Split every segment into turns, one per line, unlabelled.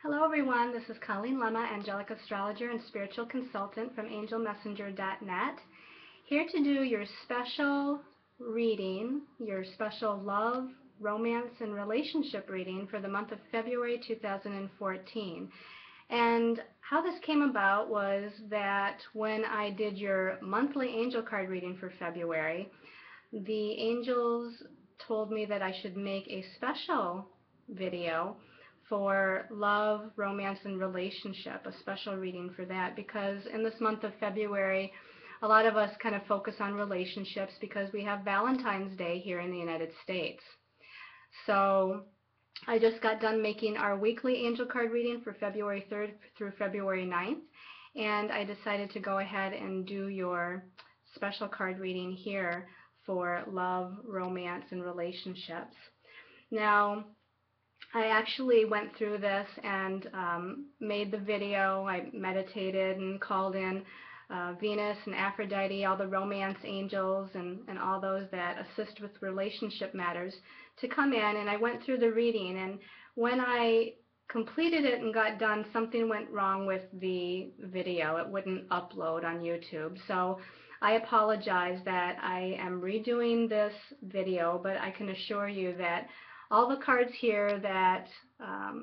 Hello everyone, this is Colleen Lemma, angelic astrologer and spiritual consultant from angelmessenger.net, here to do your special reading, your special love, romance, and relationship reading for the month of February 2014. And how this came about was that when I did your monthly angel card reading for February, the angels told me that I should make a special video for love, romance, and relationship, a special reading for that, because in this month of February, a lot of us kind of focus on relationships because we have Valentine's Day here in the United States. So I just got done making our weekly angel card reading for February 3rd through February 9th, and I decided to go ahead and do your special card reading here for love, romance, and relationships. Now, I actually went through this and made the video. I meditated and called in Venus and Aphrodite, all the romance angels, and all those that assist with relationship matters to come in, and I went through the reading, and when I completed it and got done, something went wrong with the video. It wouldn't upload on YouTube. So I apologize that I am redoing this video, but I can assure you that all the cards here that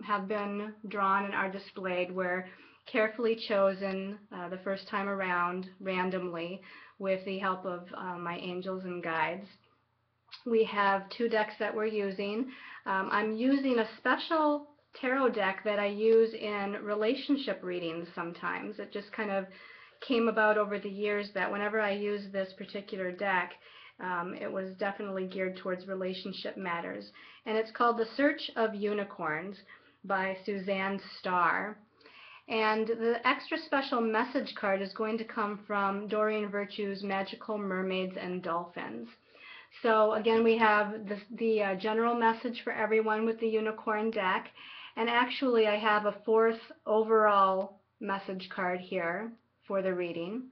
have been drawn and are displayed were carefully chosen the first time around randomly with the help of my angels and guides. We have two decks that we're using. I'm using a special tarot deck that I use in relationship readings sometimes. It just kind of came about over the years that whenever I use this particular deck, it was definitely geared towards relationship matters. And it's called The Search of Unicorns by Suzanne Starr. And the extra special message card is going to come from Doreen Virtue's Magical Mermaids and Dolphins. So again, we have the general message for everyone with the unicorn deck. And actually, I have a fourth overall message card here for the reading.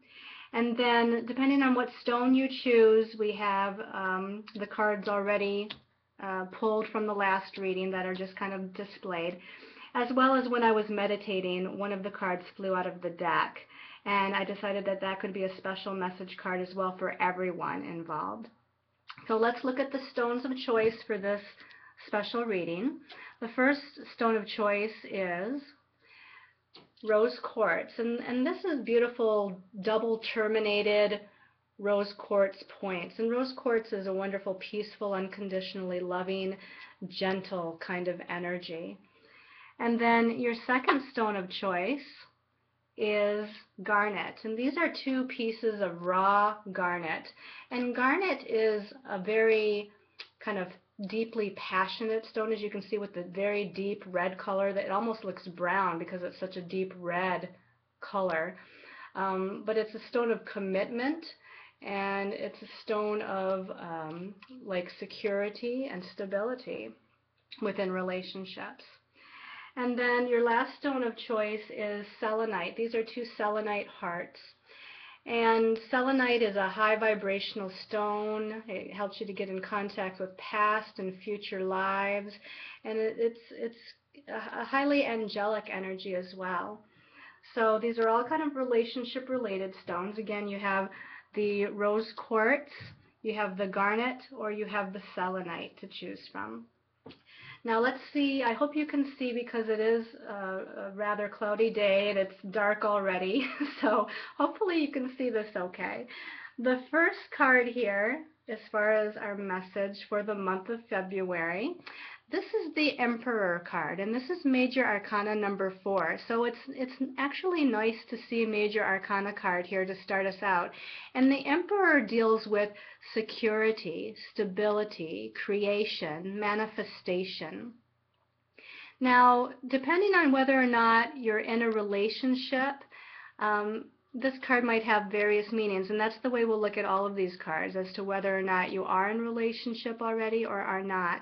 And then, depending on what stone you choose, we have the cards already pulled from the last reading that are just kind of displayed. As well as when I was meditating, one of the cards flew out of the deck. And I decided that that could be a special message card as well for everyone involved. So let's look at the stones of choice for this special reading. The first stone of choice is rose quartz, and this is beautiful double terminated rose quartz points. And rose quartz is a wonderful, peaceful, unconditionally loving, gentle kind of energy. And then your second stone of choice is garnet, and these are two pieces of raw garnet. And garnet is a very kind of deeply passionate stone, as you can see, with the very deep red color that it almost looks brown because it's such a deep red color. But it's a stone of commitment, and it's a stone of like security and stability within relationships. And then your last stone of choice is selenite. These are two selenite hearts. And selenite is a high vibrational stone. It helps you to get in contact with past and future lives. And it's a highly angelic energy as well. So these are all kind of relationship related stones. Again, you have the rose quartz, you have the garnet, or you have the selenite to choose from. Now let's see, I hope you can see because it is a rather cloudy day and it's dark already, so hopefully you can see this okay. The first card here, as far as our message for the month of February, this is the Emperor card, and this is Major Arcana number 4. So it's actually nice to see a Major Arcana card here to start us out. And the Emperor deals with security, stability, creation, manifestation. Now, depending on whether or not you're in a relationship, this card might have various meanings, and that's the way we'll look at all of these cards, as to whether or not you are in a relationship already or are not.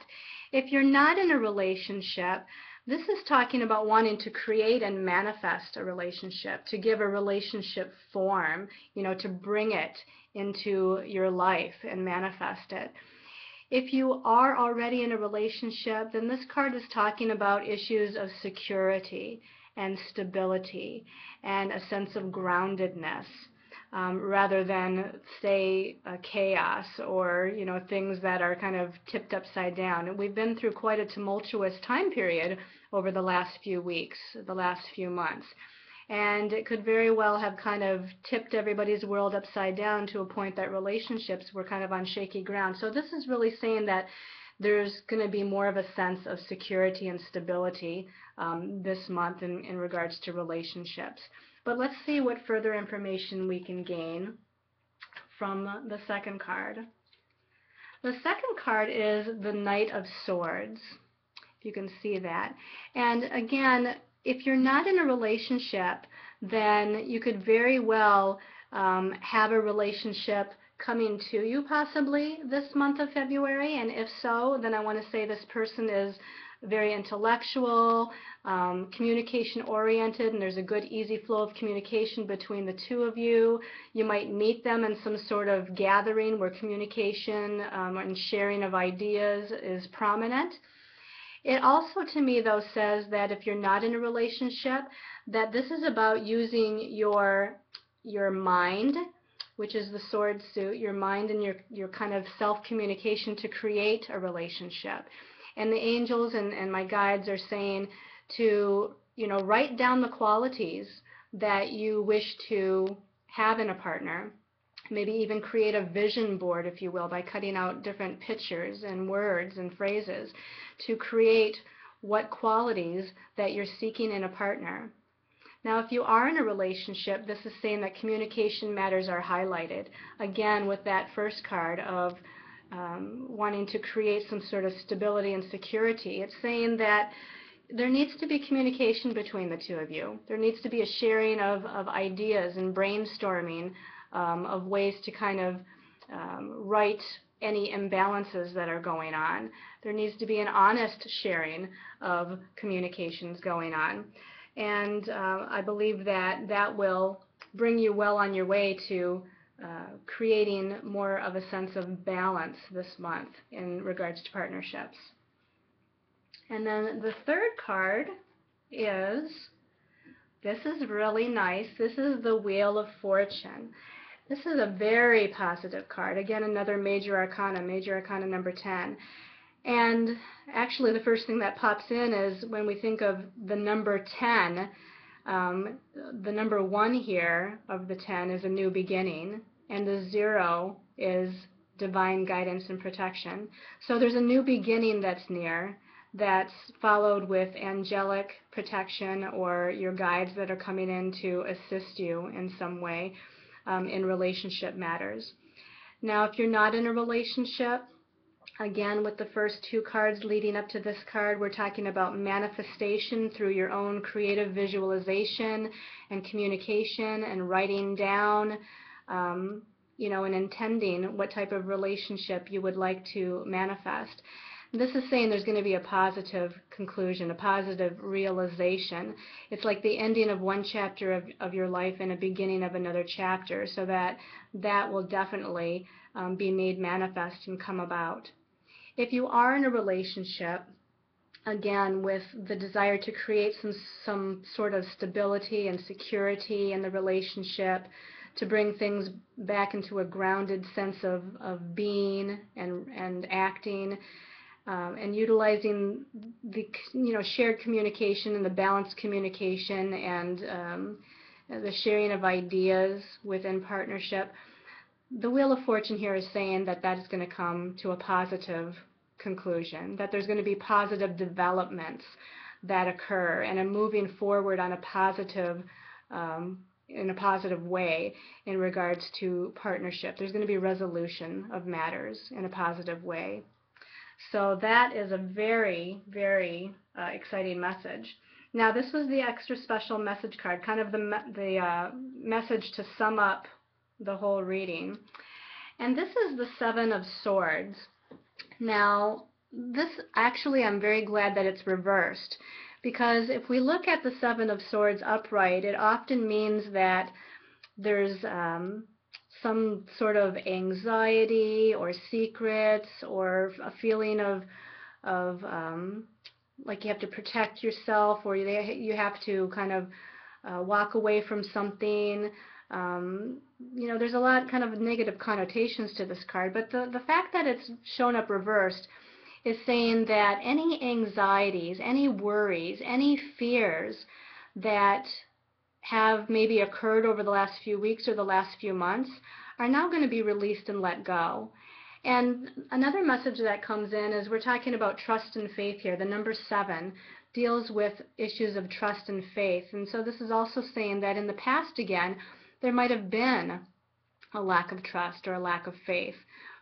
If you're not in a relationship, this is talking about wanting to create and manifest a relationship, to give a relationship form, to bring it into your life and manifest it. If you are already in a relationship, then this card is talking about issues of security and stability and a sense of groundedness, rather than, say, chaos or, things that are kind of tipped upside down. And we've been through quite a tumultuous time period over the last few weeks, the last few months. And it could very well have kind of tipped everybody's world upside down to a point that relationships were kind of on shaky ground. So this is really saying that there's going to be more of a sense of security and stability this month in regards to relationships. But let's see what further information we can gain from the second card. The second card is the Knight of Swords, if you can see that. And again, if you're not in a relationship, then you could very well have a relationship coming to you possibly this month of February. And if so, then I want to say this person is very intellectual, communication oriented, and there's a good easy flow of communication between the two of you. You might meet them in some sort of gathering where communication and sharing of ideas is prominent. It also, to me, though, says that if you're not in a relationship, that this is about using your mind, which is the sword suit, your mind and your kind of self-communication to create a relationship. And the angels and my guides are saying to, write down the qualities that you wish to have in a partner. Maybe even create a vision board, if you will, by cutting out different pictures and words and phrases to create what qualities that you're seeking in a partner. Now, if you are in a relationship, this is saying that communication matters are highlighted. Again, with that first card of wanting to create some sort of stability and security, it's saying that there needs to be communication between the two of you. There needs to be a sharing of ideas and brainstorming of ways to kind of right any imbalances that are going on. There needs to be an honest sharing of communications going on. And I believe that that will bring you well on your way to creating more of a sense of balance this month in regards to partnerships. And then the third card is, this is really nice, this is the Wheel of Fortune. This is a very positive card. Again, another major arcana number 10. And actually the first thing that pops in is when we think of the number 10, the number 1 here of the 10 is a new beginning, and the 0 is divine guidance and protection. So there's a new beginning that's near, that's followed with angelic protection or your guides that are coming in to assist you in some way in relationship matters. Now, if you're not in a relationship, again, with the first 2 cards leading up to this card, we're talking about manifestation through your own creative visualization and communication and writing down, and intending what type of relationship you would like to manifest. This is saying there's going to be a positive conclusion, a positive realization. It's like the ending of one chapter of your life and a beginning of another chapter, so that will definitely be made manifest and come about. If you are in a relationship, again, with the desire to create some sort of stability and security in the relationship, to bring things back into a grounded sense of being and acting, and utilizing the shared communication and the balanced communication and the sharing of ideas within partnership. The Wheel of Fortune here is saying that that is going to come to a positive conclusion, that there's going to be positive developments that occur and a moving forward on a positive in a positive way in regards to partnership. There's going to be resolution of matters in a positive way. So that is a very, very exciting message. Now, this was the extra special message card, kind of the message to sum up the whole reading. And this is the 7 of Swords. Now, this actually, I'm very glad that it's reversed, because if we look at the 7 of Swords upright, it often means that there's some sort of anxiety or secrets or a feeling of like you have to protect yourself, or you have to kind of walk away from something. There's a lot kind of negative connotations to this card, but the fact that it's shown up reversed is saying that any anxieties, any worries, any fears that have maybe occurred over the last few weeks or the last few months are now going to be released and let go. And another message that comes in is we're talking about trust and faith here. The number 7 deals with issues of trust and faith. And so this is also saying that in the past, again, there might have been a lack of trust or a lack of faith.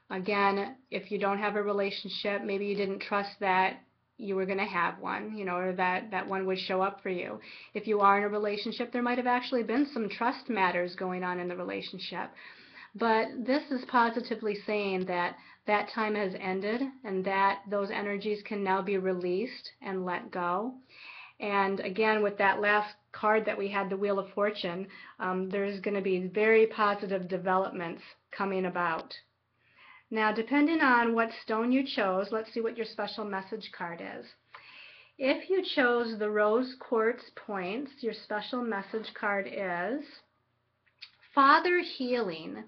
Again, if you don't have a relationship, maybe you didn't trust that you were going to have one, or that one would show up for you. If you are in a relationship, there might have actually been some trust matters going on in the relationship. But this is positively saying that that time has ended and that those energies can now be released and let go. And again, with that last card that we had, the Wheel of Fortune, there's going to be very positive developments coming about. Now, depending on what stone you chose, let's see what your special message card is. If you chose the Rose Quartz Points, your special message card is Father Healing.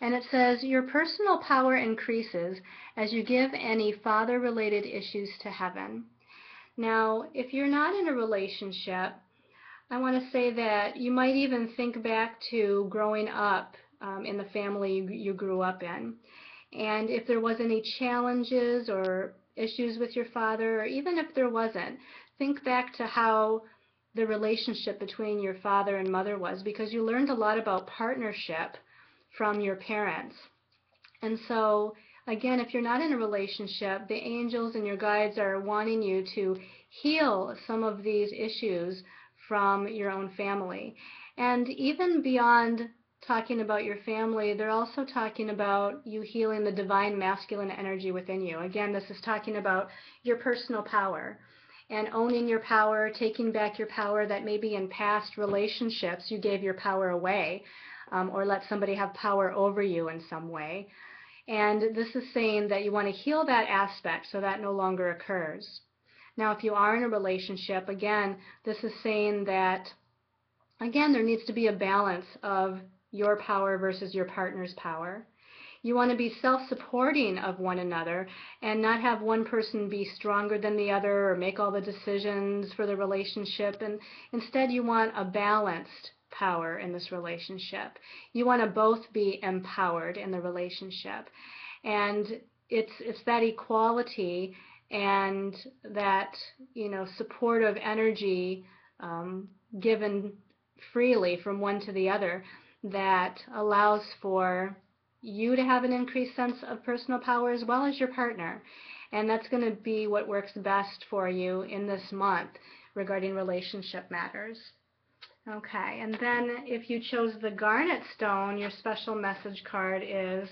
And it says, your personal power increases as you give any father-related issues to heaven. Now, if you're not in a relationship, I want to say that you might even think back to growing up in the family you grew up in. And if there was any challenges or issues with your father, or even if there wasn't, think back to how the relationship between your father and mother was, because you learned a lot about partnership from your parents. And so, again, if you're not in a relationship, the angels and your guides are wanting you to heal some of these issues from your own family. And even beyond talking about your family, they're also talking about you healing the divine masculine energy within you. Again, this is talking about your personal power and owning your power, taking back your power that maybe in past relationships you gave your power away, or let somebody have power over you in some way. And this is saying that you want to heal that aspect so that no longer occurs. Now, if you are in a relationship, again, this is saying that, again, there needs to be a balance of your power versus your partner's power. You want to be self-supporting of one another and not have one person be stronger than the other or make all the decisions for the relationship. And instead, you want a balanced power in this relationship. You want to both be empowered in the relationship. And it's that equality and that, supportive energy given freely from one to the other that allows for you to have an increased sense of personal power as well as your partner. And that's going to be what works best for you in this month regarding relationship matters. Okay, and then if you chose the garnet stone, your special message card is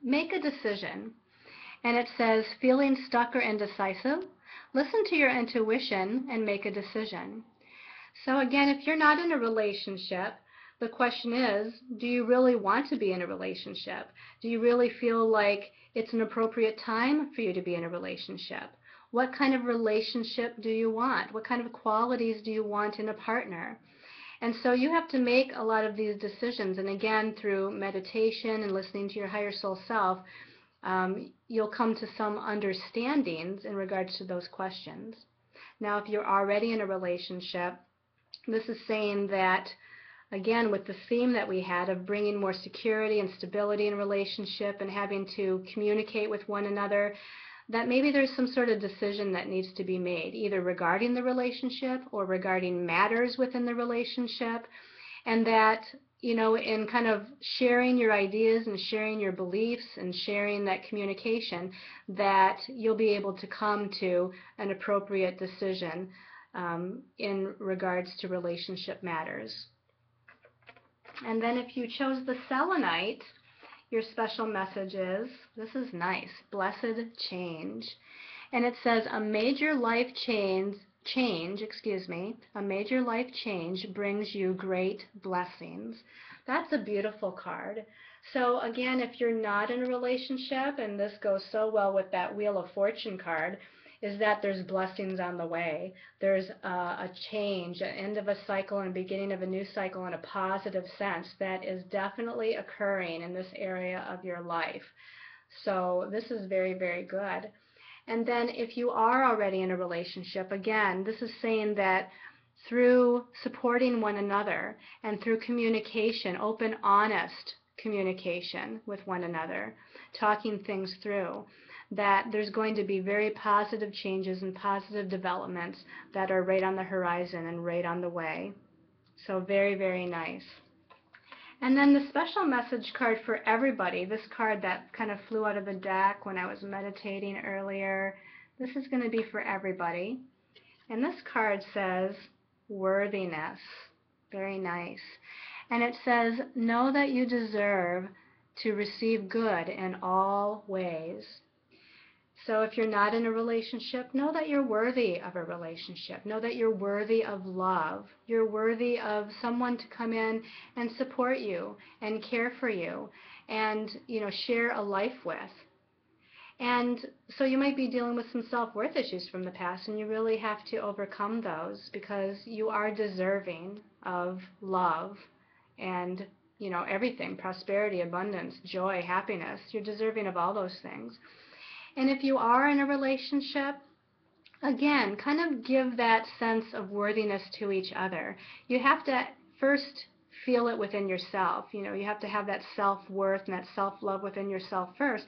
make a decision. And it says, feeling stuck or indecisive? Listen to your intuition and make a decision. So again, if you're not in a relationship, the question is, do you really want to be in a relationship? Do you really feel like it's an appropriate time for you to be in a relationship? What kind of relationship do you want? What kind of qualities do you want in a partner? And so you have to make a lot of these decisions. And again, through meditation and listening to your higher soul self, you'll come to some understandings in regards to those questions. Now, if you're already in a relationship, this is saying that, again, with the theme that we had of bringing more security and stability in a relationship and having to communicate with one another, that maybe there's some sort of decision that needs to be made, either regarding the relationship or regarding matters within the relationship, and that, in kind of sharing your ideas and sharing your beliefs and sharing that communication, that you'll be able to come to an appropriate decision in regards to relationship matters. And then if you chose the selenite, your special message is, this is nice, blessed change. And it says, a major life change brings you great blessings. That's a beautiful card. So again, if you're not in a relationship, and this goes so well with that Wheel of Fortune card, is that there's blessings on the way. There's a change, an end of a cycle and beginning of a new cycle in a positive sense that is definitely occurring in this area of your life. So this is very, very good. And then if you are already in a relationship, again, this is saying that through supporting one another and through communication, open, honest communication with one another, talking things through, that there's going to be very positive changes and positive developments that are right on the horizon and right on the way. So very, very nice. And then the special message card for everybody, this card that kind of flew out of the deck when I was meditating earlier, this is going to be for everybody. And this card says worthiness. Very nice. And it says, know that you deserve to receive good in all ways. So if you're not in a relationship, know that you're worthy of a relationship. Know that you're worthy of love. You're worthy of someone to come in and support you and care for you and, share a life with. And so you might be dealing with some self-worth issues from the past, and you really have to overcome those because you are deserving of love and, everything, prosperity, abundance, joy, happiness. You're deserving of all those things. And if you are in a relationship, again, kind of give that sense of worthiness to each other. You have to first feel it within yourself. You have to have that self-worth and that self-love within yourself first.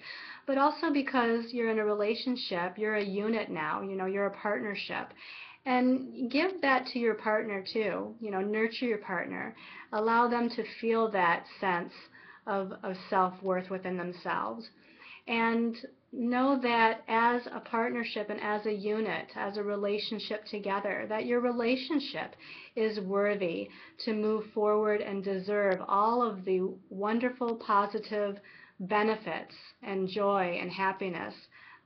But also because you're in a relationship, you're a unit now, you're a partnership. And give that to your partner too. Nurture your partner. Allow them to feel that sense of self-worth within themselves. And know that as a partnership and as a unit, as a relationship together, that your relationship is worthy to move forward and deserve all of the wonderful, positive benefits and joy and happiness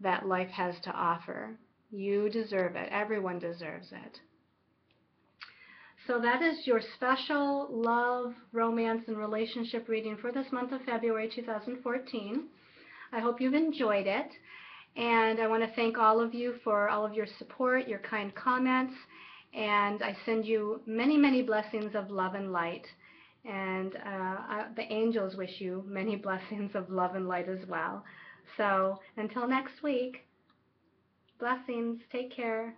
that life has to offer. You deserve it. Everyone deserves it. So that is your special love, romance, and relationship reading for this month of February 2014. I hope you've enjoyed it, and I want to thank all of you for all of your support, your kind comments, and I send you many, many blessings of love and light, and the angels wish you many blessings of love and light as well. So until next week, blessings, take care.